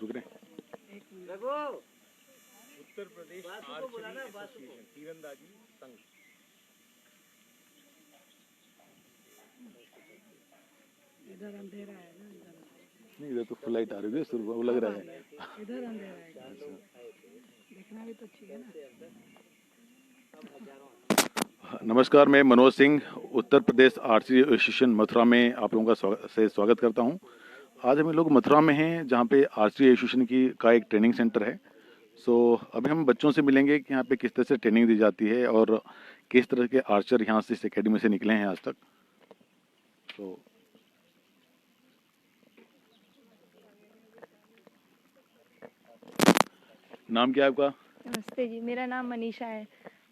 रुक रहे। Uttar Pradesh archery association तीरंदाजी संघ। इधर अंधेरा है ना, इधर नहीं, इधर तो फुल लाइट आ रही है, सिर्फ वो लग रहा है। इधर अंधेरा है, देखना भी तो चाहिए ना। नमस्कार, मैं मनोज सिंह, उत्तर प्रदेश आर्चरी एसोसिएशन मथुरा में आप लोगों का स्वागत करता हूं। आज हम लोग मथुरा में हैं, जहां पे आर्चरी एसोसिएशन का एक ट्रेनिंग सेंटर है। अभी हम बच्चों से मिलेंगे कि यहाँ पे किस तरह से ट्रेनिंग दी जाती है और किस तरह के आर्चर यहाँ से इस एकेडमी से निकले हैं आज तक। नाम क्या है आपका? नमस्ते जी, मेरा नाम मनीषा है।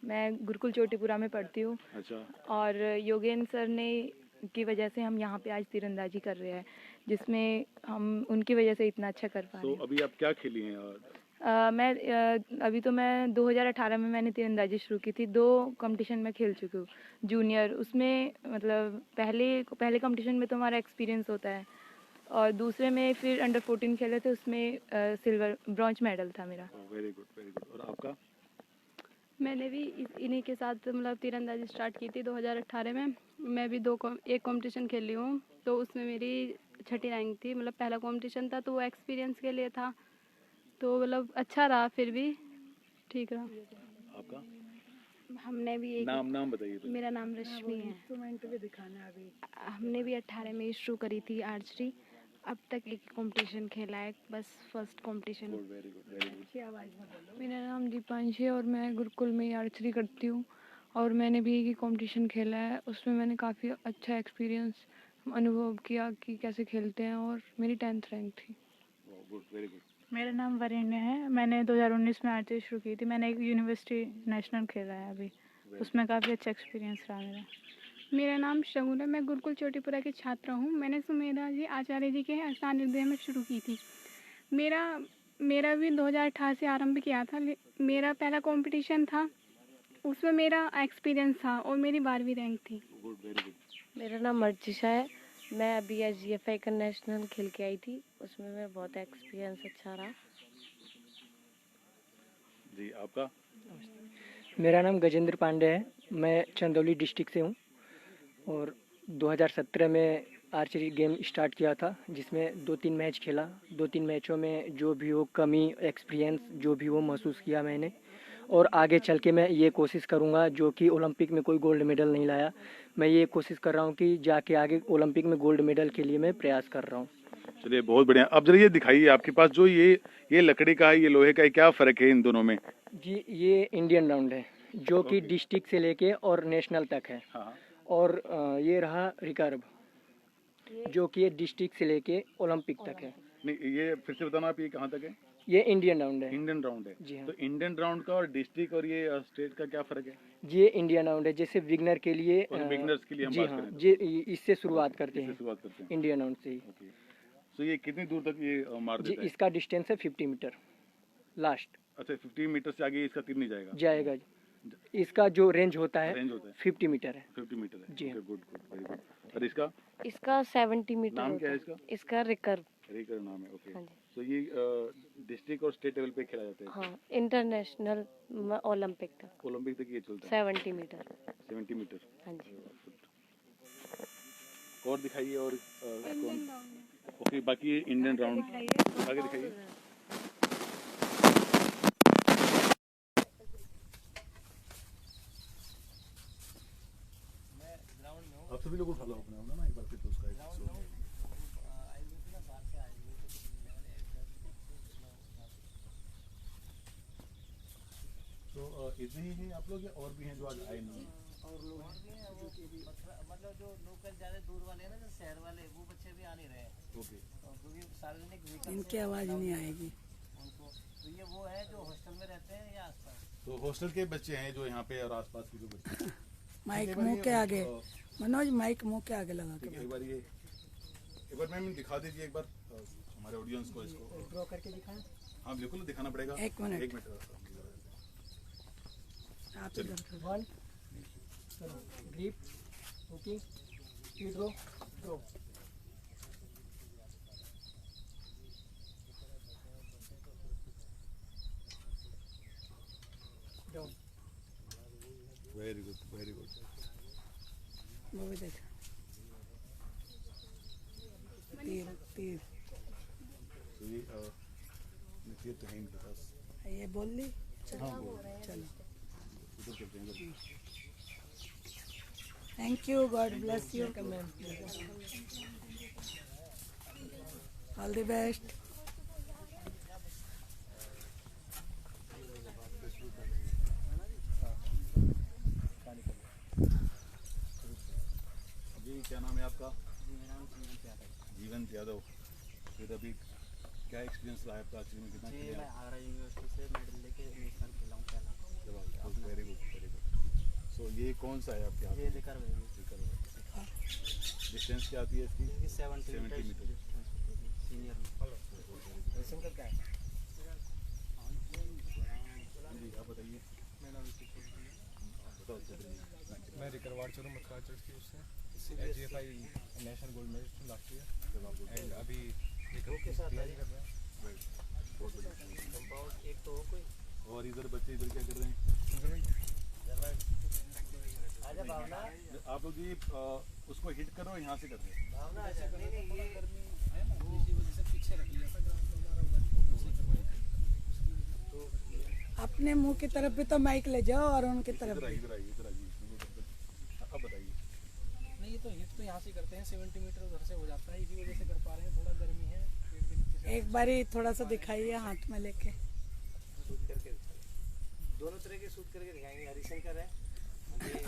मैं गुरुकुल चोटीपुरा में पढ़ती हूँ। अच्छा। और योगेंद्र सर ने की वजह से हम यहाँ पे आज तीरंदाजी कर रहे हैं, जिसमें हम उनकी वजह से इतना अच्छा कर पा रहे हैं। अभी आप क्या खेली हैं? अभी तो मैं 2018 में मैंने तीरंदाजी शुरू की थी। 2 कंपटीशन में खेल चुकी हूँ जूनियर। उसमें मतलब पहले कंपटीशन में तो हमारा एक्सपीरियंस होता है, और दूसरे में फिर अंडर 14 खेले थे, उसमें ब्रॉन्ज मेडल था मेरा। Very good, very good. और आपका? मैंने भी इन्हीं के साथ मतलब तीरंदाजी स्टार्ट की थी 2018 में। मैं भी एक कंपटीशन खेली हूँ, तो उसमें मेरी 6ठी रैंक थी। मतलब पहला कंपटीशन था, तो वो एक्सपीरियंस के लिए था, तो मतलब अच्छा रहा, फिर भी ठीक रहा। आपका? हमने भी एक नाम बताइए। मेरा नाम रश्मि है। इंस्ट्रूमेंट भी दिखाना है अभी। हमने भी 18 में शुरू करी थी आर्चरी। अब तक एक कंपटीशन खेला है, बस first competition. Very good, very good. अच्छी आवाज़ में बोलो। मेरा नाम दीपांशी है और मैं गुरुकुल में आर्चरी करती हूँ, और मैंने भी एक कंपटीशन खेला है। उसमें मैंने काफ़ी अच्छा एक्सपीरियंस अनुभव किया कि कैसे खेलते हैं, और मेरी 10th रैंक थी। Good, very good. मेरा नाम वरेण्य है। मैंने 2019 में आर्चरी शुरू की थी। मैंने एक यूनिवर्सिटी नेशनल खेला है अभी, उसमें काफ़ी अच्छा एक्सपीरियंस रहा मेरा। मेरा नाम शगुन है। मैं गुरुकुल चोटीपुरा की छात्रा हूँ। मैंने सुमेधा जी आचार्य जी के सानिध्य में शुरू की थी। मेरा भी 2018 से आरंभ किया था। मेरा पहला कंपटीशन था, उसमें मेरा एक्सपीरियंस था, और मेरी 12वीं रैंक थी। Good, very good. मेरा नाम अर्चिशा है। मैं अभी SGFI का नेशनल खेल के आई थी, उसमें मेरा बहुत एक्सपीरियंस अच्छा रहा। जी, आपका? मेरा नाम गजेंद्र पांडे है। मैं चंदौली डिस्ट्रिक्ट से हूँ, और 2017 में आर्चरी गेम स्टार्ट किया था, जिसमें 2-3 मैच खेला। 2-3 मैचों में जो भी हो कमी, एक्सपीरियंस जो भी वो महसूस किया मैंने, और आगे चल के मैं ये कोशिश करूँगा, जो कि ओलंपिक में कोई गोल्ड मेडल नहीं लाया, मैं ये कोशिश कर रहा हूँ कि जाके आगे ओलंपिक में गोल्ड मेडल के लिए मैं प्रयास कर रहा हूँ। चलिए, बहुत बढ़िया। अब जरा ये दिखाइए, आपके पास जो ये लकड़ी का है, ये लोहे का है, क्या फ़र्क है इन दोनों में? जी, ये इंडियन राउंड है, जो कि डिस्ट्रिक्ट से लेके और नेशनल तक है। हाँ। और ये रहा रिकर्व, जो कि ये डिस्ट्रिक्ट से लेके ओलंपिक तक है। नहीं, ये फिर से बताना आप, ये कहाँ तक है? ये इंडियन राउंड है। इंडियन राउंड है। जी हाँ। तो इंडियन राउंड का और डिस्ट्रिक्ट और ये स्टेट का क्या फ़र्क है? ये इंडियन राउंड है, जैसे बिगनर के लिए बिगनर्स के लिए हम जी बात हाँ, करें तो। ये इससे शुरुआत करते इससे हैं, शुरुआत करते हैं। इंडियन राउंड से ही। ओके। तो ये कितनी दूर तक ये मार जी, देता है? इसका डिस्टेंस है 50 मीटर लास्ट। अच्छा, 50 मीटर से आगे इसका तीर नहीं जाएगा? जाएगा। इसका जो रेंज होता है 50 मीटर है। 50 मीटर है। जी हाँ। Good, good, very good. और इसका इसका 70 मीटर नाम होता क्या है है। इसका? इसका रिकर्व। रिकर नाम है। ओके। हाँ जी। तो ये डिस्ट्रिक्ट और स्टेट लेवल पे खेला जाता है? हाँ, इंटरनेशनल ओलंपिक तक ओलंपिक तक ये चलता है? 70 मीटर। 70 मीटर। हाँ जी। और दिखाइए। और ओके, बाकी ये इंडियन राउंड आगे दिखाइए। आप सभी लोगों को फॉलो अपना ना एक बार फिर उसका तो इतने ही हैं आप लोग, या और भी हैं जो आज आए नहीं? और लोग हैं, वो मतलब जो लोकल ज़्यादा दूर वाले हैं ना, जो शहर वाले, वो बच्चे भी आ नहीं रहे। ओके। क्योंकि सार्वजनिक व्हीकल इनकी आवाज़ नहीं आएगी उनको। तो ये वो है जो हॉस्टल में रहते हैं या आसपास? तो हॉस्टल के बच्चे हैं जो यहाँ पे, और आसपास के जो बच्चे हैं। माइक मुंह के आगे, मनोज माइक मुंह के आगे लगा के। एक बार मैम दिखा दीजिए एक बार हमारे ऑडियंस को इसको। ड्रॉ करके दिखाएं? हाँ, बिल्कुल दिखाना पड़ेगा। एक मिनट। एक मिनट। आप इधर करो। 1 ग्रिप, हुकिंग, ड्रॉ, ड्रॉ। वो भी देखा। तीर तीर तो ये तीर तो है इनके पास। ये बोल ली। हाँ बोल चलो, उधर चलते हैं उधर। Thank you, god bless you, all the best. जी क्या नाम है आपका? मेरा नाम जीवन यादव। जीवंत यादव। फिर अभी क्या एक्सपीरियंस रहा है आपका आर्चरी में, कितना जी खेले मैं आप? आगरा यूनिवर्सिटी से मेडल लेके नेशनल खेला हूँ पहला। Very good very good. So ये कौन सा है आपके हाथ ये में? रिकर हुई डिस्टेंस क्या आती है इसकी? इसकी 70 70 मीटर मीटर। सीनियर में। रेसिंग का क्या है? जी आप बताइए। मेरा बताओ चलिए। मैं रिकरवाड़ चलूँ मथुरा चर्च की उससे AGFI national gold medallist last year and अभी के साथ तैयारी कर रहे हैं। बहुत बढ़िया। कंपाउंड एक तो हो कोई। और इधर बच्चे इधर क्या कर रहे हैं? आजा भावना। आप लोग ये उसको हिट करो, यहाँ से कर रहे हैं। भावना आजा। नहीं नहीं ये अपने मुंह की तरफ भी तो माइक ले जाओ और उनकी तरफ इधर भी। आइए इधर आइए इधर आइए। अब बताइए। नहीं ये तो हिट तो यहाँ से करते हैं 70 मीटर उधर से हो जाता है, इसी वजह से कर पा रहे हैं। थोड़ा गर्मी है पेट भी नीचे से। एक बारी थोड़ा सा दिखाइए हाथ में लेके। शूट करके दोनों तरह के शूट करके दिखाएंगे। हरिशंकर है,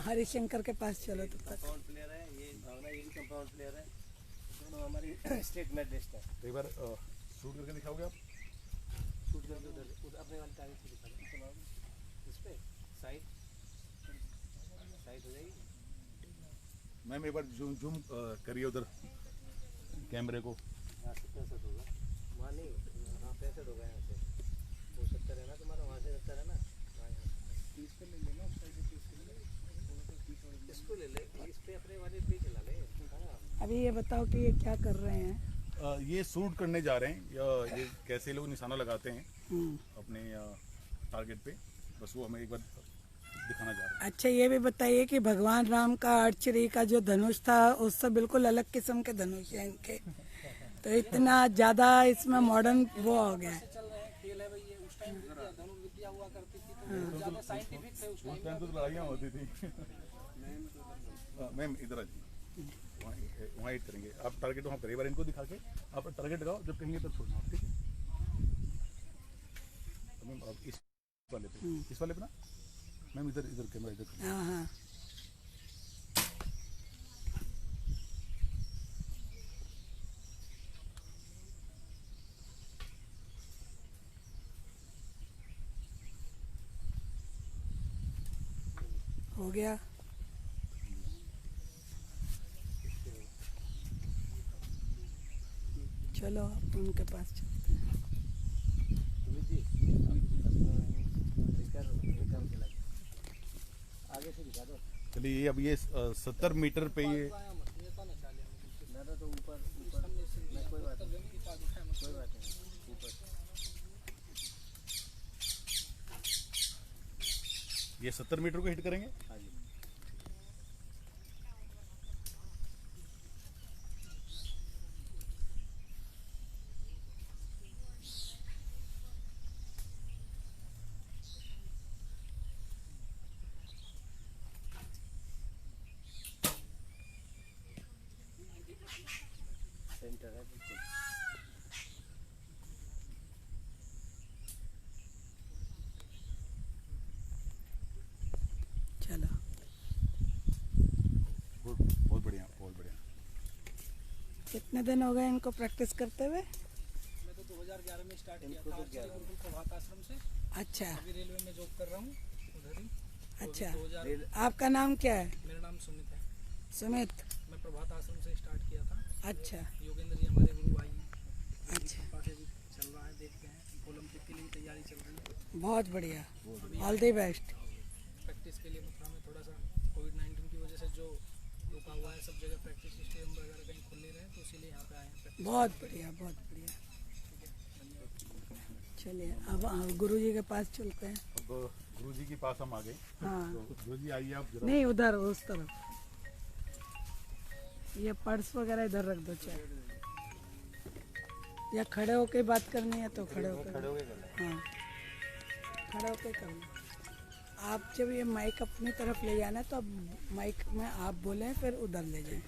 हरिशंकर के पास चलो तब तक। कंपाउंड प्लेयर है। ये भावना, ये भी कंपाउंड प्लेयर है। दोनों हमारी स्टेट मेडलिस्ट है। एक बार शूट करके दिखाओगे आप? शूट करके उधर अपने वाले टाइम से दिखा दो। इस पे साइड साइड हो जाएगी। मैम एक बार जूम जूम करिए उधर कैमरे को। यहाँ से 65 होगा, वहाँ नहीं। हाँ 65 होगा यहाँ से। वो 70 है ना तुम्हारा, वहाँ से 70 है ना। हाँ यहाँ 30 पे ले लेना उस साइड से 30 पे ले लेना। इसको ले ले, इस पे अपने वाले पे चला ले। हाँ अभी ये बताओ कि ये क्या कर रहे हैं? ये शूट करने जा रहे हैं, या ये कैसे लोग निशाना लगाते हैं अपने टारगेट पे, बस वो हमें एक बार दिखाना जा रहा है। अच्छा ये भी बताइए कि भगवान राम का आर्चरी का जो धनुष था उससे बिल्कुल अलग किस्म के धनुष है इनके, तो इतना ज्यादा इसमें मॉडर्न वो हो गया है। खेल है भाई ये। उस टाइम धनुर्विद्या हुआ करती थी तो ज्यादा साइंटिफिक थे उस उस टाइम तो लड़ाइयाँ होती थी। मैम इधर आ जाइए, वहाँ हिट करेंगे आप। टारगेट वहाँ करिए, बार इनको दिखा के आप टारगेट लगाओ, जब कहेंगे तब छोड़ना, ठीक है? तो मैम आप इस वाले पे ना मैम, इधर इधर कैमरा इधर करिए। हाँ हाँ हो गया। चलो अब उनके पास चलते हैं। सुमित जी रिकर चला आगे से दिखा दो। चलिए ये अब ये 70 मीटर पे ये ना तो ऊपर ऊपर मैं कोई बात नहीं, कोई बात नहीं ऊपर। ये 70 मीटर को हिट करेंगे। हाँ जी सेंटर है बिल्कुल। चलो बहुत बढ़िया बहुत बढ़िया। कितने दिन हो गए इनको प्रैक्टिस करते हुए? मैं तो 2011 में स्टार्ट किया था आर्चरी गुरुकुल प्रभात आश्रम से। अच्छा अभी रेलवे में जॉब कर रहा हूँ उधर ही। अच्छा 2000 आपका नाम क्या है? मेरा नाम सुमित है। सुमित। मैं प्रभात आश्रम से स्टार्ट किया था। अच्छा योगेंद्र जी हमारे गुरु भाई हैं। अच्छा पापा से भी चल रहा है, देखते हैं। ओलंपिक के लिए भी तैयारी चल रही है। बहुत बढ़िया, ऑल द बेस्ट। प्रैक्टिस के लिए मथुरा में थोड़ा सा कोविड-19 की वजह से जो रुका हुआ है, सब जगह प्रैक्टिस स्टेडियम वगैरह कहीं खुल नहीं रहे, तो इसीलिए यहाँ पे आए हैं प्रैक्टिस। बहुत बढ़िया बहुत बढ़िया। चलिए अब गुरु जी के पास चलते हैं। अब गुरुजी के पास हम आ गए। हाँ तो गुरुजी आइए आप जरा। नहीं उधर उस तरफ। ये पर्स वगैरह इधर रख दो चाहे, या खड़े होके बात करनी है तो खड़े होके, हाँ खड़े होके करना। आप जब ये माइक अपनी तरफ ले जाना तो अब माइक में आप बोलें फिर उधर ले जाएं।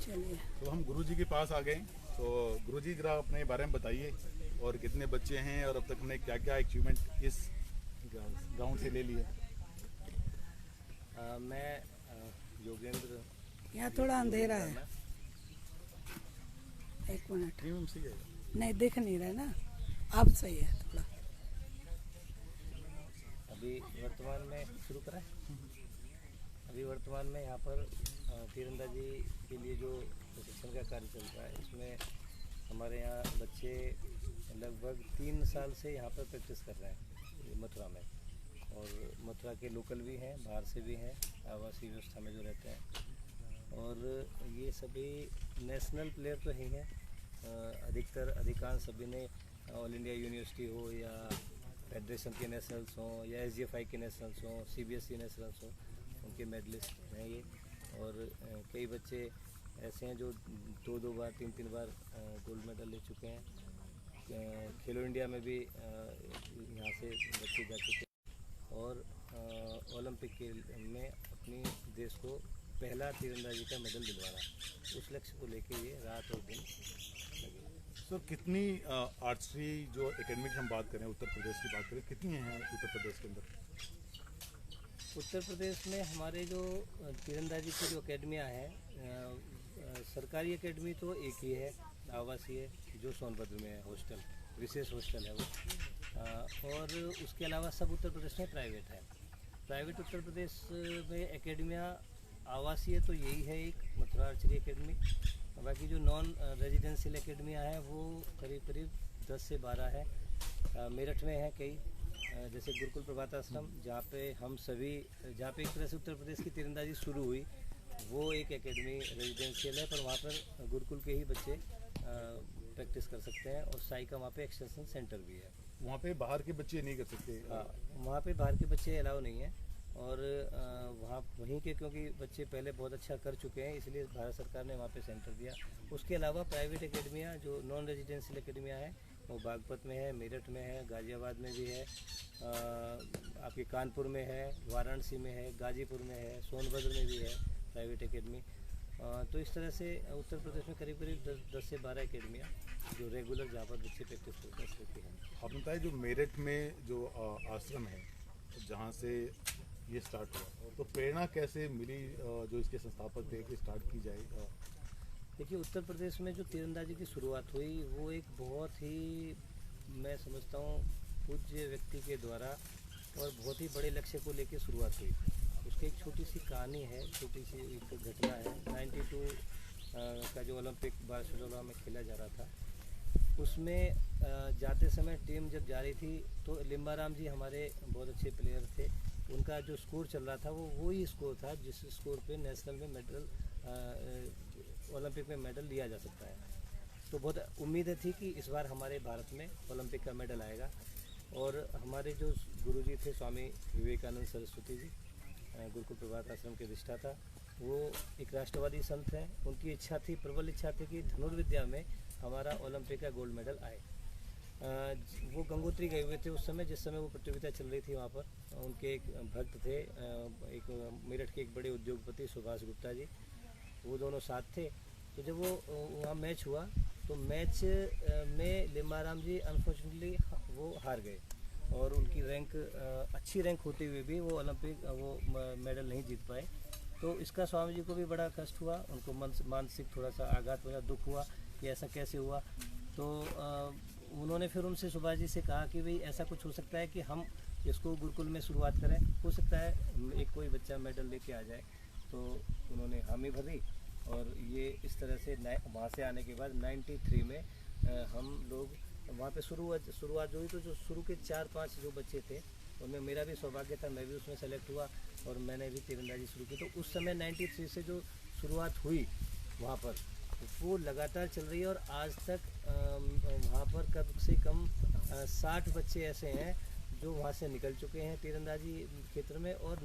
चलिए, तो हम गुरुजी के पास आ गए। तो गुरुजी जरा अपने बारे में बताइए, और कितने बच्चे हैं और अब तक हमने क्या क्या अचीवमेंट इस गांव से ले लिए। मैं योगेंद्र, यहाँ थोड़ा अंधेरा है, एक मिनट, नहीं दिख नहीं रहा है ना, अब सही है थोड़ा। अभी वर्तमान में शुरू करा है। अभी वर्तमान में यहाँ पर तीरंदाजी के लिए जो प्रशिक्षण का कार्य चल रहा है, इसमें हमारे यहाँ बच्चे लगभग 3 साल से यहाँ पर प्रैक्टिस कर रहे हैं मथुरा में। और मथुरा के लोकल भी हैं, बाहर से भी हैं, आवासीय व्यवस्था में जो रहते हैं। और ये सभी नेशनल प्लेयर तो ही हैं। अधिकांश सभी ने ऑल इंडिया यूनिवर्सिटी हो या फेडरेशन के नेशनल्स हों या SGFI के नेशनल्स हों, CBSE नेशनल्स हों, उनके मेडलिस्ट हैं ये। और कई बच्चे ऐसे हैं जो 2-2 बार 3-3 बार गोल्ड मेडल ले चुके हैं। खेलो इंडिया में भी यहाँ से बच्चे जा चुके हैं। और ओलंपिक के में अपनी देश को पहला तीरंदाजी का मेडल दिलवाना, उस लक्ष्य को लेके ये रात और दिन लगे। सर कितनी आर्चरी जो एकेडमी की हम बात करें, उत्तर प्रदेश की बात करें, कितनी हैं उत्तर प्रदेश के अंदर? उत्तर प्रदेश में हमारे जो तीरंदाजी की जो अकेडमियाँ हैं, सरकारी एकेडमी तो एक ही है, आवासीय, जो सोनभद्र में है, हॉस्टल, विशेष हॉस्टल है वो। और उसके अलावा सब उत्तर प्रदेश में प्राइवेट है। प्राइवेट उत्तर प्रदेश में एकेडमियाँ आवासीय तो यही है, एक मथुरा आर्चरी एकेडमी। बाकी जो नॉन रेजिडेंशियल एकेडमियाँ हैं वो करीब करीब 10 से 12 है। मेरठ में है कई, जैसे गुरुकुल प्रभात आश्रम, जहाँ पे हम सभी, जहाँ पे एक तरह से उत्तर प्रदेश की तीरंदाजी शुरू हुई, वो एक एकेडमी रेजिडेंशियल है, पर वहाँ पर गुरुकुल के ही बच्चे प्रैक्टिस कर सकते हैं। और साई का वहाँ पे एक्सटेंशन सेंटर भी है। वहाँ पे बाहर के बच्चे नहीं कर सकते? हाँ, वहाँ पे बाहर के बच्चे अलाउ नहीं है। और वहाँ वहीं के क्योंकि बच्चे पहले बहुत अच्छा कर चुके हैं, इसलिए भारत सरकार ने वहाँ पे सेंटर दिया। उसके अलावा प्राइवेट एकेडमियाँ जो नॉन रेजिडेंशियल एकेडमियाँ हैं वो बागपत में है, मेरठ में है, गाजियाबाद में भी है, आपके कानपुर में है, वाराणसी में है, गाजीपुर में है, सोनभद्र में भी है प्राइवेट एकेडमी। तो इस तरह से उत्तर प्रदेश में करीब करीब 10 से 12 एकेडमियाँ जो रेगुलर जहाँ पर बच्चे प्रैक्टिस कर सकते हैं। आपने बताया जो मेरठ में जो आश्रम है जहाँ से ये स्टार्ट हुआ, तो प्रेरणा कैसे मिली जो इसके संस्थापक थे कि स्टार्ट की जाए? देखिए, उत्तर प्रदेश में जो तीरंदाजी की शुरुआत हुई वो एक बहुत ही, मैं समझता हूँ, पूज्य व्यक्ति के द्वारा और बहुत ही बड़े लक्ष्य को लेकर शुरुआत हुई। उसकी एक छोटी सी कहानी है, छोटी सी एक घटना है। 92 का जो ओलंपिक बार्सिलोना में खेला जा रहा था, उसमें जाते समय टीम जब जा रही थी तो लिम्बाराम जी हमारे बहुत अच्छे प्लेयर थे। उनका जो स्कोर चल रहा था वो वही स्कोर था जिस स्कोर पे नेशनल में मेडल, ओलंपिक में मेडल लिया जा सकता है। तो बहुत उम्मीद थी कि इस बार हमारे भारत में ओलंपिक का मेडल आएगा। और हमारे जो गुरुजी थे स्वामी विवेकानंद सरस्वती जी, गुरुकुल प्रभात आश्रम के अधिष्ठाता, वो एक राष्ट्रवादी संत हैं। उनकी इच्छा थी, प्रबल इच्छा थी कि धनुर्विद्या में हमारा ओलंपिक का गोल्ड मेडल आए। वो गंगोत्री गए हुए थे उस समय, जिस समय वो प्रतियोगिता चल रही थी। वहाँ पर उनके एक भक्त थे, एक मेरठ के एक बड़े उद्योगपति सुभाष गुप्ता जी, वो दोनों साथ थे। तो जब वो वहाँ मैच हुआ तो मैच में लिम्बाराम जी अनफॉर्चुनेटली वो हार गए और उनकी रैंक, अच्छी रैंक होते हुए भी वो ओलंपिक वो मेडल नहीं जीत पाए। तो इसका स्वामी जी को भी बड़ा कष्ट हुआ, उनको मानसिक थोड़ा सा आघात हुआ, दुख हुआ कि ऐसा कैसे हुआ। तो उन्होंने फिर उनसे सुभाष जी से कहा कि भाई ऐसा कुछ हो सकता है कि हम इसको गुरुकुल में शुरुआत करें, हो सकता है एक कोई बच्चा मेडल लेके आ जाए। तो उन्होंने हामी भरी और ये इस तरह से वहाँ से आने के बाद 93 में हम लोग वहाँ पे शुरुआत जो हुई, तो जो शुरू के 4-5 जो बच्चे थे उनमें मेरा भी सौभाग्य था, मैं भी उसमें सेलेक्ट हुआ और मैंने भी तीरंदाजी शुरू की। तो उस समय 93 से जो शुरुआत हुई वहाँ पर वो लगातार चल रही है और आज तक वहाँ पर कम से कम 60 बच्चे ऐसे हैं जो वहाँ से निकल चुके हैं तीरंदाजी क्षेत्र में और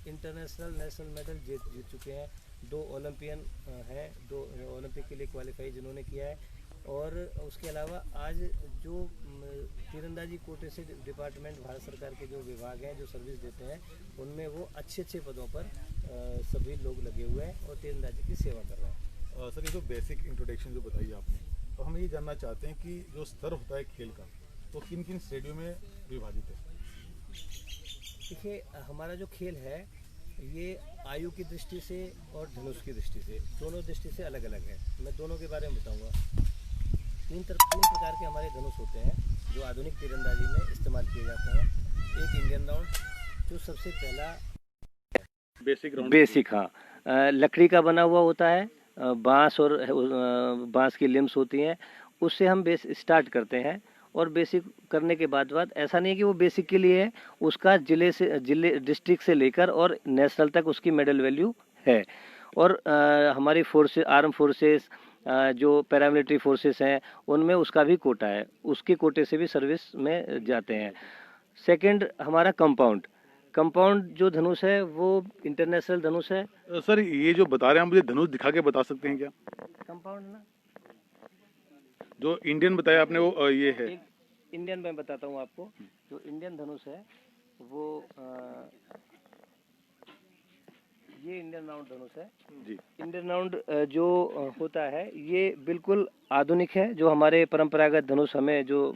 इंटरनेशनल नेशनल मेडल जीत चुके हैं। 2 ओलंपियन हैं, 2 ओलंपिक के लिए क्वालिफाई जिन्होंने किया है। और उसके अलावा आज जो तीरंदाजी कोटे से डिपार्टमेंट भारत सरकार के जो विभाग हैं जो सर्विस देते हैं उनमें वो अच्छे अच्छे पदों पर सभी लोग लगे हुए हैं और तीरंदाजी की सेवा कर रहे हैं। सर, ये जो बेसिक इंट्रोडक्शन जो बताई आपने, तो हम ये जानना चाहते हैं कि जो स्तर होता है खेल का तो किन किन श्रेणियों में विभाजित है? देखिए, हमारा जो खेल है ये आयु की दृष्टि से और धनुष की दृष्टि से, दोनों दृष्टि से अलग अलग है। मैं दोनों के बारे में बताऊंगा। 3 प्रकार के हमारे धनुष होते हैं जो आधुनिक तीरंदाजी में इस्तेमाल किए जाते हैं। एक इंडियन राउंड जो सबसे पहला बेसिक हाँ लकड़ी का बना हुआ होता है, बांस और बांस की लिम्स होती हैं, उससे हम बेस स्टार्ट करते हैं। और बेसिक करने के बाद ऐसा नहीं है कि वो बेसिक के लिए है, उसका जिले डिस्ट्रिक्ट से लेकर और नेशनल तक उसकी मेडल वैल्यू है। और हमारी फोर्सेस, आर्म फोर्सेस, जो पैरामिलिट्री फोर्सेस हैं उनमें उसका भी कोटा है, उसके कोटे से भी सर्विस में जाते हैं। सेकंड हमारा कंपाउंड जो धनुष है वो इंटरनेशनल धनुष है। सर, ये जो बता रहे हैं मुझे धनुष दिखा के बता सकते हैं क्या? कंपाउंड ना, जो इंडियन बताया आपने वो ये है। इंडियन में बताता हूँ आपको। जो इंडियन धनुष है वो ये इंडियन राउंड धनुष है जी। इंडियन राउंड जो होता है ये बिल्कुल आधुनिक है। जो हमारे परंपरागत धनुष हमें जो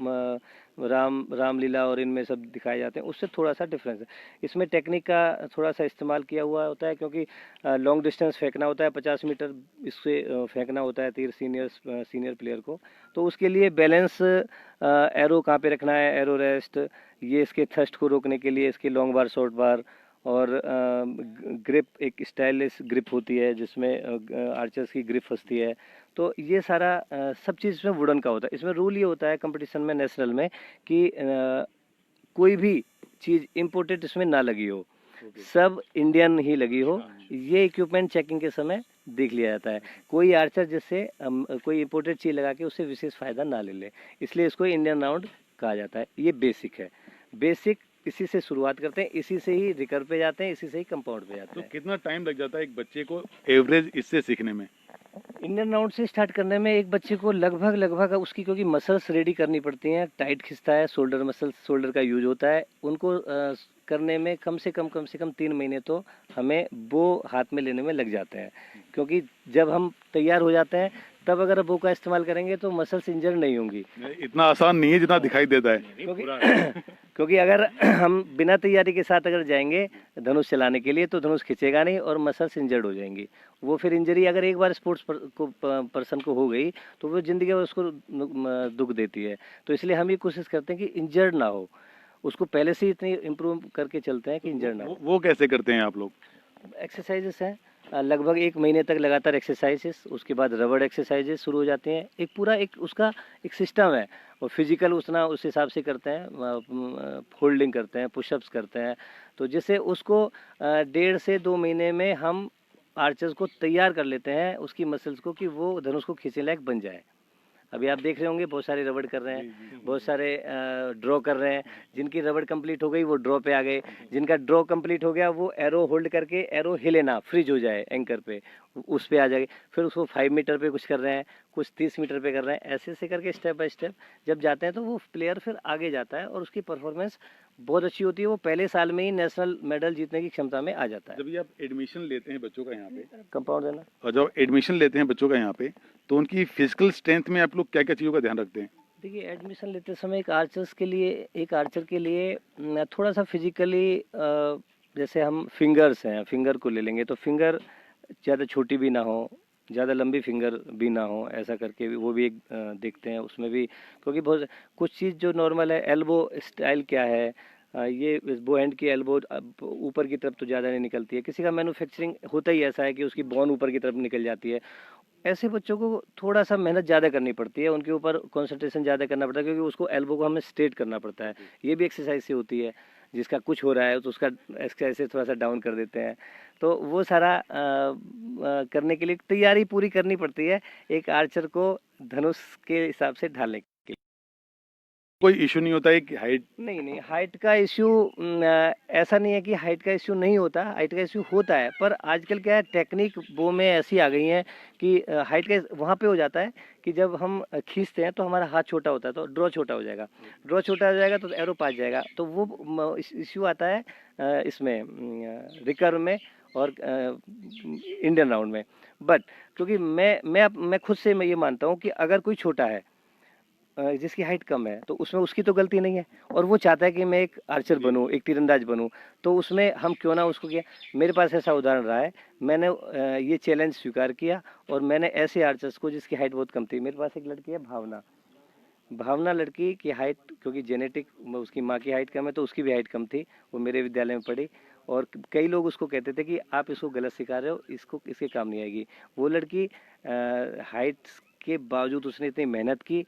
रामलीला और इनमें सब दिखाए जाते हैं उससे थोड़ा सा डिफरेंस है। इसमें टेक्निक का थोड़ा सा इस्तेमाल किया हुआ होता है क्योंकि लॉन्ग डिस्टेंस फेंकना होता है, 50 मीटर इससे फेंकना होता है तीर सीनियर प्लेयर को। तो उसके लिए बैलेंस, एरो कहाँ पे रखना है, एरो रेस्ट, ये इसके थ्रस्ट को रोकने के लिए इसके लॉन्ग बार, शॉर्ट बार, और ग्रिप एक स्टाइलिश ग्रिप होती है जिसमें आर्चर्स की ग्रिप फंसती है। तो ये सारा सब चीज़ इसमें वुडन का होता है। इसमें रूल ये होता है कंपटीशन में, नेशनल में, कि कोई भी चीज़ इम्पोर्टेड इसमें ना लगी हो, सब इंडियन ही लगी हो। ये इक्विपमेंट चेकिंग के समय देख लिया जाता है। कोई आर्चर जिससे कोई इम्पोर्टेड चीज़ लगा के उससे विशेष फ़ायदा ना ले ले, इसलिए इसको इंडियन राउंड कहा जाता है। ये बेसिक है। बेसिक इसी से शुरुआत करते हैं, इसी से ही रिकर्व पे जाते हैं, इसी से ही कंपाउंड पे जाते हैं। तो कितना टाइम लग जाता है एक बच्चे को एवरेज इससे सीखने में? इंडियन राउंड से स्टार्ट करने में एक बच्चे को लगभग उसकी, क्योंकि मसल्स रेडी करनी पड़ती हैं, टाइट खिंचता है, शोल्डर मसल्स, शोल्डर का यूज होता है, उनको करने में कम से कम 3 महीने तो हमें वो हाथ में लेने में लग जाते हैं। क्योंकि जब हम तैयार हो जाते हैं तब अगर वो का इस्तेमाल करेंगे तो मसल्स इंजर नहीं होंगी। इतना आसान नहीं है जितना दिखाई देता है। क्योंकि अगर हम बिना तैयारी के साथ अगर जाएंगे धनुष चलाने के लिए तो धनुष खिंचेगा नहीं और मसल्स इंजर्ड हो जाएंगी। वो फिर इंजरी अगर एक बार स्पोर्ट्स पर्सन को हो गई तो वो जिंदगी भर उसको दुख देती है। तो इसलिए हम ये कोशिश करते हैं कि इंजर्ड ना हो, उसको पहले से इतनी इम्प्रूव करके चलते हैं कि इंजर्ड ना हो। वो कैसे करते हैं आप लोग? एक्सरसाइजेस हैं, लगभग 1 महीने तक लगातार एक्सरसाइजेस, उसके बाद रबड़ एक्सरसाइजेस शुरू हो जाते हैं। एक पूरा उसका एक सिस्टम है और फिजिकल उस हिसाब से करते हैं, होल्डिंग करते हैं, पुशअप्स करते हैं। तो जिससे उसको 1.5 से 2 महीने में हम आर्चर्स को तैयार कर लेते हैं, उसकी मसल्स को, कि वो धनुष को खींचने लायक बन जाए। अभी आप देख रहे होंगे बहुत सारे रबड़ कर रहे हैं, बहुत सारे ड्रॉ कर रहे हैं। जिनकी रबड़ कंप्लीट हो गई वो ड्रॉ पे आ गए, जिनका ड्रॉ कंप्लीट हो गया वो एरो होल्ड करके, एरो हिले ना, फ्रीज हो जाए एंकर पे, उस पे आ जाएगी। फिर उसको 5 मीटर पे कुछ कर रहे हैं, कुछ 30 मीटर पे कर रहे हैं। ऐसे ऐसे करके स्टेप बाय स्टेप जब जाते हैं तो वो प्लेयर फिर आगे जाता है और उसकी परफॉर्मेंस बहुत अच्छी होती है। वो पहले साल में ही नेशनल मेडल जीतने की क्षमता में आ जाता है। जब ये आप एडमिशन लेते हैं बच्चों का यहाँ पे, कंपाउंड देना, और जब एडमिशन लेते हैं बच्चों का यहाँ पे, तो उनकी फिजिकल स्ट्रेंथ में आप लोग क्या क्या चीज़ों का ध्यान रखते हैं? देखिए, एडमिशन लेते समय एक आर्चर के लिए थोड़ा सा फिजिकली, जैसे हम फिंगर्स हैं, फिंगर को ले लेंगे तो फिंगर ज़्यादा छोटी भी ना हो, ज़्यादा लंबी फिंगर भी ना हो, ऐसा करके भी वो भी एक देखते हैं उसमें भी। क्योंकि बहुत कुछ चीज़ जो नॉर्मल है, एल्बो स्टाइल क्या है, ये बो हैंड की एल्बो ऊपर की तरफ तो ज़्यादा नहीं निकलती है। किसी का मैन्युफैक्चरिंग होता ही ऐसा है कि उसकी बोन ऊपर की तरफ निकल जाती है। ऐसे बच्चों को थोड़ा सा मेहनत ज़्यादा करनी पड़ती है, उनके ऊपर कंसंट्रेशन ज़्यादा करना पड़ता है, क्योंकि उसको एल्बो को हमें स्ट्रेट करना पड़ता है। ये भी एक्सरसाइज से होती है। जिसका कुछ हो रहा है तो उसका ऐसे थोड़ा सा डाउन कर देते हैं। तो वो सारा करने के लिए तैयारी पूरी करनी पड़ती है एक आर्चर को धनुष के हिसाब से ढालने के लिए। कोई इशू नहीं होता है कि हाइट? नहीं, हाइट का इश्यू ऐसा नहीं है कि हाइट का इश्यू नहीं होता, हाइट का इश्यू होता है, पर आजकल क्या है टेक्निक वो में ऐसी आ गई है कि हाइट का वहाँ पे हो जाता है कि जब हम खींचते हैं तो हमारा हाथ छोटा होता है तो ड्रॉ छोटा हो जाएगा, ड्रॉ छोटा हो जाएगा तो एरो पास जाएगा, तो वो इश्यू आता है इसमें रिकर्व में और इंडियन राउंड में। बट क्योंकि मैं खुद से मैं ये मानता हूँ कि अगर कोई छोटा है जिसकी हाइट कम है तो उसमें उसकी तो गलती नहीं है, और वो चाहता है कि मैं एक आर्चर बनूं, एक तीरंदाज बनूं, तो उसमें हम क्यों ना उसको किया। मेरे पास ऐसा उदाहरण रहा है, मैंने ये चैलेंज स्वीकार किया और मैंने ऐसे आर्चर्स को जिसकी हाइट बहुत कम थी, मेरे पास एक लड़की है भावना लड़की की हाइट, क्योंकि जेनेटिक उसकी माँ की हाइट कम है तो उसकी भी हाइट कम थी, वो मेरे विद्यालय में पढ़ी, और कई लोग उसको कहते थे कि आप इसको गलत सिखा रहे हो, इसके काम नहीं आएगी। वो लड़की हाइट के बावजूद उसने इतनी मेहनत की,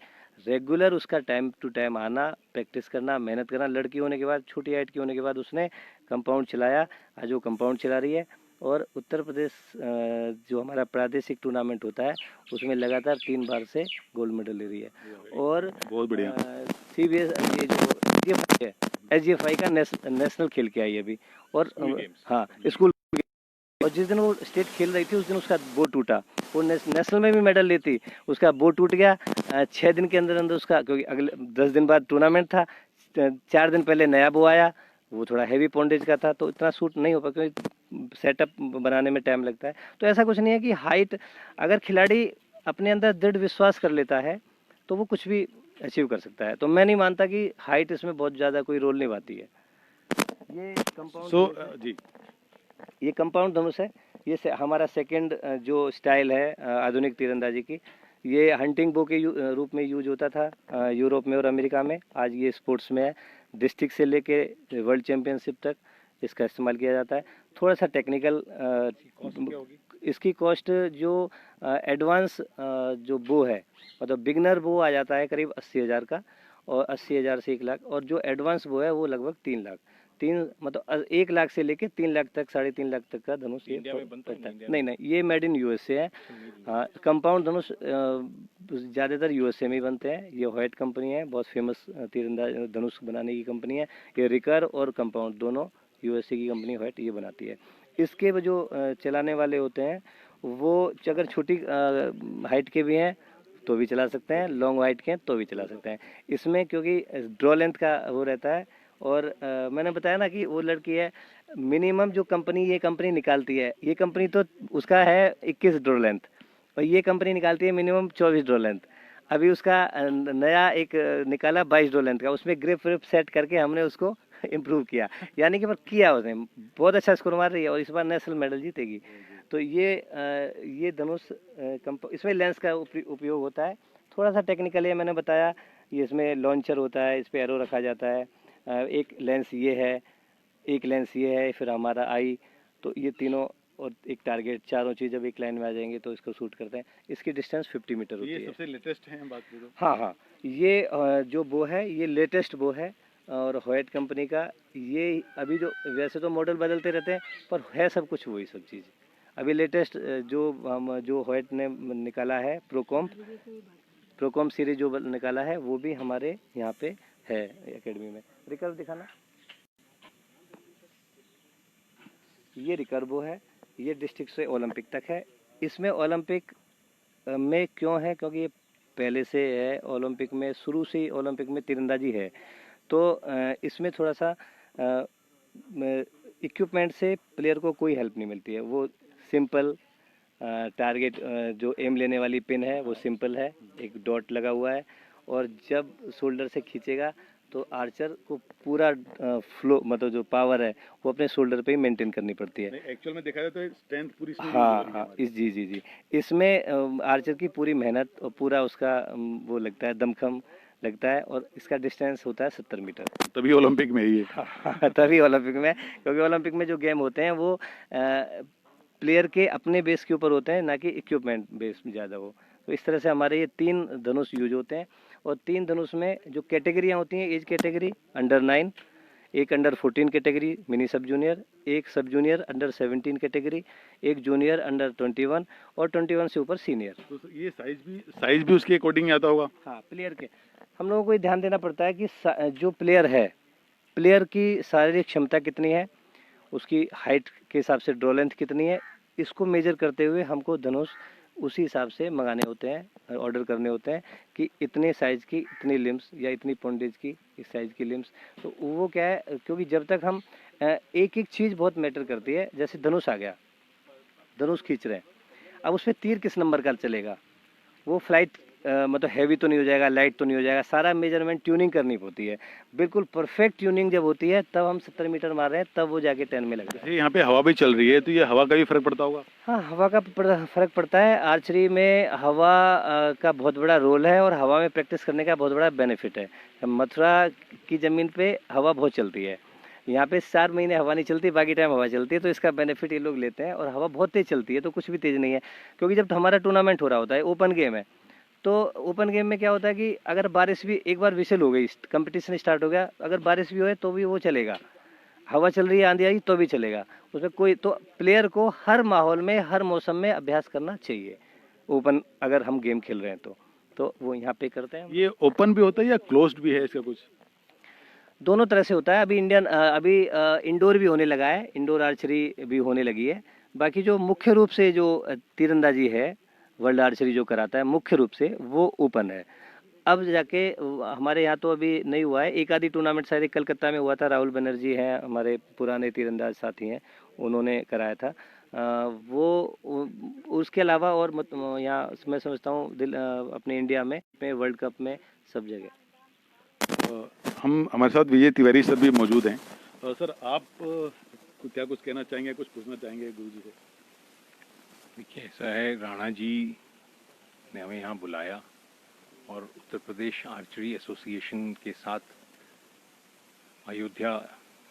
रेगुलर उसका टाइम टू टाइम आना, प्रैक्टिस करना, मेहनत करना, लड़की होने के बाद, छोटी हाइट की होने के बाद उसने कंपाउंड चलाया, आज वो कंपाउंड चला रही है, और उत्तर प्रदेश जो हमारा प्रादेशिक टूर्नामेंट होता है उसमें लगातार 3 बार से गोल्ड मेडल ले रही है। और बहुत बढ़िया। CBS ये जो SGFI का नेशनल खेल के आई अभी, और हाँ स्कूल, और जिस दिन वो स्टेट खेल रही थी उस दिन उसका बो टूटा, वो नेशनल में भी मेडल लेती, उसका बो टूट गया 6 दिन के अंदर अंदर उसका, क्योंकि अगले 10 दिन बाद टूर्नामेंट था, 4 दिन पहले नया बो आया, वो थोड़ा हैवी पॉन्डेज का था तो इतना सूट नहीं हो पाया, क्योंकि सेटअप बनाने में टाइम लगता है। तो ऐसा कुछ नहीं है कि हाइट, अगर खिलाड़ी अपने अंदर दृढ़ विश्वास कर लेता है तो वो कुछ भी अचीव कर सकता है। तो मैं नहीं मानता कि हाइट इसमें बहुत ज़्यादा कोई रोल निभाती है। ये कंपाउंड जी, ये कंपाउंड धनुष है, ये हमारा सेकंड जो स्टाइल है आधुनिक तीरंदाजी की, ये हंटिंग बो के रूप में यूज होता था यूरोप में और अमेरिका में, आज ये स्पोर्ट्स में है, डिस्ट्रिक्ट से लेके वर्ल्ड चैंपियनशिप तक इसका इस्तेमाल किया जाता है। थोड़ा सा टेक्निकल इसकी कॉस्ट जो एडवांस जो बो है, मतलब बिगनर बो आ जाता है करीब 80,000 का, और 80,000 से 1 लाख, और जो एडवांस बो है वो लगभग 3 लाख, मतलब 1 लाख से लेके 3 लाख तक, 3.5 लाख तक का धनुष ये पड़ता है। नहीं, ये मेड इन USA है। हाँ, कंपाउंड धनुष ज़्यादातर USA में ही बनते हैं। ये व्हाइट कंपनी है, बहुत फेमस तीरंदाज धनुष बनाने की कंपनी है। ये रिकर और कंपाउंड दोनों USA की कंपनी व्हाइट ये बनाती है। इसके जो चलाने वाले होते हैं वो अगर छोटी हाइट के भी हैं तो भी चला सकते हैं, लॉन्ग हाइट के हैं तो भी चला सकते हैं। इसमें क्योंकि ड्रॉ लेंथ का वो रहता है, और मैंने बताया ना कि वो लड़की है, मिनिमम जो ये कंपनी निकालती है, ये कंपनी तो उसका है 21 ड्रॉ लेंथ, और ये कंपनी निकालती है मिनिमम 24 ड्रॉ लेंथ। अभी उसका नया एक निकाला 22 ड्रॉ लेंथ का, उसमें ग्रिप व्रिप सेट करके हमने उसको इम्प्रूव किया, यानी कि पर किया उसने, बहुत अच्छा स्कोर मार रही है और इस बार नेशनल मेडल जीतेगी। तो ये धनुष इसमें लेंस का उपयोग होता है, थोड़ा सा टेक्निकल है, मैंने बताया। ये इसमें लॉन्चर होता है, इस पर एरो रखा जाता है, एक लेंस ये है, एक लेंस ये है, फिर हमारा आई, तो ये तीनों और एक टारगेट, चारों चीज़ जब एक लाइन में आ जाएंगे तो इसको शूट करते हैं। इसकी डिस्टेंस 50 मीटर होती है। ये सबसे लेटेस्ट है बात करें तो? हाँ, ये जो बो है ये लेटेस्ट बो है, और व्हाइट कंपनी का ये अभी जो, वैसे तो मॉडल बदलते रहते हैं पर है सब कुछ वही सब चीज़। अभी लेटेस्ट जो व्हाइट ने निकाला है प्रोकॉम सीरीज जो निकाला है वो भी हमारे यहाँ पे है एकेडमी में। रिकर्व दिखाना, ये रिकर्व है, ये डिस्ट्रिक्ट से ओलंपिक तक है। इसमें ओलंपिक में क्यों है, क्योंकि ये पहले से है ओलंपिक में, शुरू से ही ओलंपिक में तीरंदाजी है, तो इसमें थोड़ा सा इक्विपमेंट से प्लेयर को कोई हेल्प नहीं मिलती है। वो सिंपल टारगेट जो एम लेने वाली पिन है वो सिंपल है, एक डॉट लगा हुआ है, और जब शोल्डर से खींचेगा तो आर्चर को पूरा फ्लो, मतलब जो पावर है वो अपने शोल्डर पे ही मेंटेन करनी पड़ती है। एक्चुअल में देखा जाए तो स्ट्रेंथ पूरी इसमें हाँ, जी, इसमें आर्चर की पूरी मेहनत और पूरा उसका वो लगता है, दमखम लगता है, और इसका डिस्टेंस होता है 70 मीटर। तभी ओलंपिक में ही है। तभी ओलंपिक में, क्योंकि ओलंपिक में जो गेम होते हैं वो प्लेयर के अपने बेस के ऊपर होते हैं, ना कि इक्विपमेंट बेस में ज़्यादा हो। तो इस तरह से हमारे ये 3 धनुष यूज होते हैं, और 3 धनुष में जो कैटेगरियाँ होती हैं, एज कैटेगरी अंडर 9, एक अंडर 14 कैटेगरी मिनी सब जूनियर, एक सब जूनियर अंडर 17 कैटेगरी, एक जूनियर अंडर 21 और 21 से ऊपर सीनियर। तो ये साइज भी उसके अकॉर्डिंग आता होगा। हाँ, प्लेयर के हम लोगों को ये ध्यान देना पड़ता है कि जो प्लेयर है, प्लेयर की शारीरिक क्षमता कितनी है, उसकी हाइट के हिसाब से ड्रॉ लेंथ कितनी है, इसको मेजर करते हुए हमको धनुष उसी हिसाब से मंगाने होते हैं, ऑर्डर करने होते हैं कि इतने साइज़ की इतनी लिम्स या इतनी पॉन्डेज की इस साइज़ की लिम्स। तो वो क्या है, क्योंकि जब तक हम एक एक चीज़ बहुत मैटर करती है। जैसे धनुष आ गया, धनुष खींच रहे हैं, अब उसमें तीर किस नंबर का चलेगा, वो फ्लाइट मतलब हैवी तो नहीं हो जाएगा, लाइट तो नहीं हो जाएगा, सारा मेजरमेंट ट्यूनिंग करनी होती है। बिल्कुल परफेक्ट ट्यूनिंग जब होती है तब हम 70 मीटर मार रहे हैं, तब वो जाके 10 में लगता है। यहाँ पे हवा भी चल रही है, तो ये हवा का भी फर्क पड़ता होगा। हाँ, हवा का फ़र्क पड़ता है। आर्चरी में हवा का बहुत बड़ा रोल है और हवा में प्रैक्टिस करने का बहुत बड़ा बेनिफिट है। मथुरा की ज़मीन पे हवा बहुत चलती है, यहाँ पे 4 महीने हवा नहीं चलती, बाकी टाइम हवा चलती है, तो इसका बेनिफिट ये लोग लेते हैं। और हवा बहुत तेज़ चलती है तो कुछ भी तेज़ नहीं है, क्योंकि जब हमारा टूर्नामेंट हो रहा होता है, ओपन गेम है, तो ओपन गेम में क्या होता है कि अगर बारिश भी, एक बार विशल हो गई, कंपटीशन स्टार्ट हो गया, अगर बारिश भी हो तो भी वो चलेगा, हवा चल रही है, आंधी आई तो भी चलेगा, उसमें कोई, तो प्लेयर को हर माहौल में, हर मौसम में अभ्यास करना चाहिए। ओपन अगर हम गेम खेल रहे हैं तो वो यहाँ पे करते हैं। ये ओपन भी होता है या क्लोज्ड भी है इसका कुछ? दोनों तरह से होता है। अभी इंडोर भी होने लगा है, इंडोर आर्चरी भी होने लगी है। बाकी जो मुख्य रूप से जो तीरंदाजी है, वर्ल्ड आर्चरी जो कराता है मुख्य रूप से, वो ओपन है। अब जाके हमारे यहाँ तो अभी नहीं हुआ है, एक आधी टूर्नामेंट शायद कलकत्ता में हुआ था, राहुल बनर्जी हैं हमारे पुराने तीरंदाज साथी हैं, उन्होंने कराया था। उसके अलावा और यहाँ मैं समझता हूँ अपने इंडिया में वर्ल्ड कप में सब जगह। हमारे साथ विजय तिवारी सर भी मौजूद हैं। सर, आप क्या कुछ कहना चाहेंगे, कुछ पूछना चाहेंगे गुरु जी से? देखिए, ऐसा है, राणा जी ने हमें यहाँ बुलाया और उत्तर प्रदेश आर्चरी एसोसिएशन के साथ Ayodhya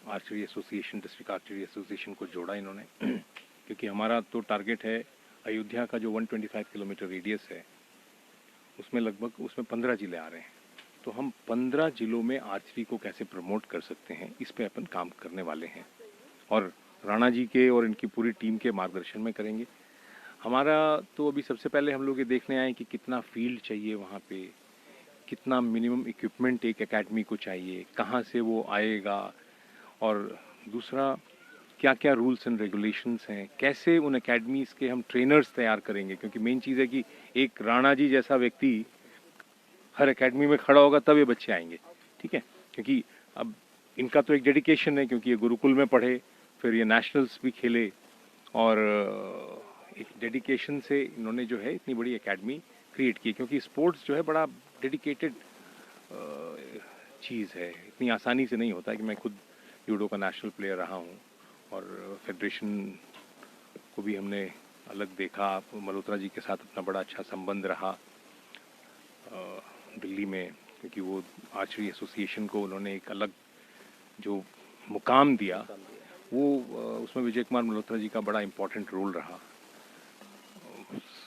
archery association, district archery association को जोड़ा इन्होंने क्योंकि हमारा तो टारगेट है अयोध्या का जो 125 किलोमीटर रेडियस है, उसमें लगभग 15 जिले आ रहे हैं। तो हम 15 जिलों में आर्चरी को कैसे प्रमोट कर सकते हैं, इस पे अपन काम करने वाले हैं और राणा जी के और इनकी पूरी टीम के मार्गदर्शन में करेंगे। हमारा तो अभी सबसे पहले हम लोग ये देखने आए कि कितना फील्ड चाहिए वहाँ पे, कितना मिनिमम इक्विपमेंट एक एकेडमी को चाहिए, कहाँ से वो आएगा, और दूसरा क्या क्या रूल्स एंड रेगुलेशंस हैं, कैसे उन एकेडमीज़ के हम ट्रेनर्स तैयार करेंगे। क्योंकि मेन चीज़ है कि एक राणा जी जैसा व्यक्ति हर एकेडमी में खड़ा होगा तब ये बच्चे आएंगे, ठीक है। क्योंकि अब इनका तो एक डेडिकेशन है, क्योंकि ये गुरुकुल में पढ़े, फिर ये नेशनल्स भी खेले और एक डेडिकेशन से इन्होंने जो है इतनी बड़ी एकेडमी क्रिएट की। क्योंकि स्पोर्ट्स जो है बड़ा डेडिकेटेड चीज़ है, इतनी आसानी से नहीं होता है। कि मैं खुद जूडो का नेशनल प्लेयर रहा हूँ और फेडरेशन को भी हमने अलग देखा, मल्होत्रा जी के साथ अपना बड़ा अच्छा संबंध रहा दिल्ली में, क्योंकि वो आर्चरी एसोसिएशन को उन्होंने एक अलग जो मुकाम दिया, वो उसमें विजय कुमार मल्होत्रा जी का बड़ा इम्पोर्टेंट रोल रहा।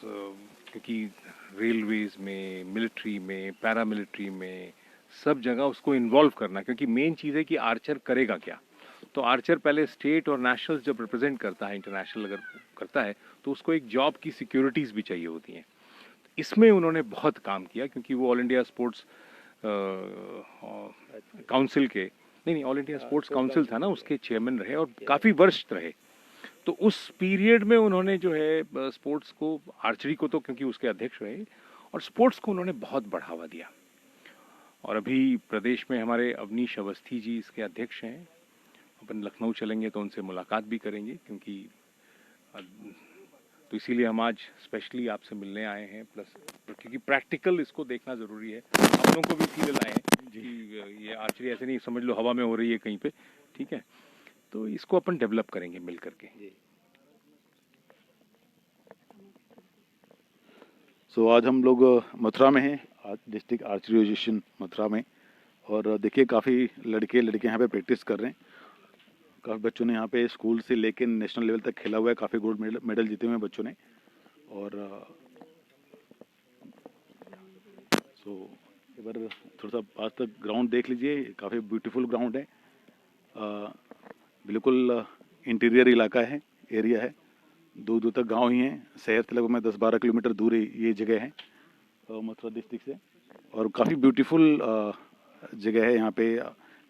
क्योंकि रेलवेज़ में, मिलिट्री में, पैरामिलिट्री में, सब जगह उसको इन्वॉल्व करना, क्योंकि मेन चीज़ है कि आर्चर करेगा क्या। तो आर्चर पहले स्टेट और नेशनल जब रिप्रेजेंट करता है, इंटरनेशनल अगर करता है, तो उसको एक जॉब की सिक्योरिटीज़ भी चाहिए होती हैं। इसमें उन्होंने बहुत काम किया, क्योंकि वो ऑल इंडिया स्पोर्ट्स काउंसिल के नहीं ऑल इंडिया स्पोर्ट्स काउंसिल था ना, उसके चेयरमैन रहे और काफ़ी वर्ष रहे। तो उस पीरियड में उन्होंने जो है स्पोर्ट्स को, आर्चरी को तो क्योंकि उसके अध्यक्ष रहे, और स्पोर्ट्स को उन्होंने बहुत बढ़ावा दिया। और अभी प्रदेश में हमारे अवनीश अवस्थी जी इसके अध्यक्ष हैं। अपन लखनऊ चलेंगे तो उनसे मुलाकात भी करेंगे, क्योंकि तो इसीलिए हम आज स्पेशली आपसे मिलने आए हैं। प्लस क्योंकि प्रैक्टिकल इसको देखना ज़रूरी है, हम लोगों को भी फील आए हैं कि ये आर्चरी ऐसे नहीं समझ लो हवा में हो रही है कहीं पे, ठीक है। तो इसको अपन डेवलप करेंगे मिल करके। सो आज हम लोग मथुरा में हैं, आज डिस्ट्रिक्ट आर्चरी एसोसिएशन मथुरा में, और देखिए काफ़ी लड़के लड़के यहाँ पे प्रैक्टिस कर रहे हैं। काफ़ी बच्चों ने यहाँ पे स्कूल से लेकर नेशनल लेवल तक खेला हुआ है, काफ़ी गोल्ड मेडल जीते हुए हैं बच्चों ने। और सो एक बार थोड़ा सा पास तक ग्राउंड देख लीजिए, काफ़ी ब्यूटीफुल ग्राउंड है। बिल्कुल इंटीरियर इलाका है, एरिया है, दूर दूर तक गांव ही हैं। शहर से लगभग 10-12 किलोमीटर दूर ये जगह है मथुरा डिस्ट्रिक्ट से, और काफ़ी ब्यूटीफुल जगह है। यहाँ पे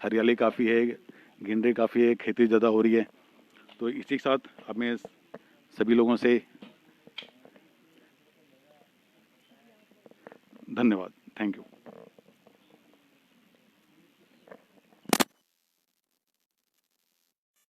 हरियाली काफ़ी है, ग्रीनरी काफ़ी है, खेती ज़्यादा हो रही है। तो इसी के साथ अब मैं सभी लोगों से धन्यवाद, थैंक यू।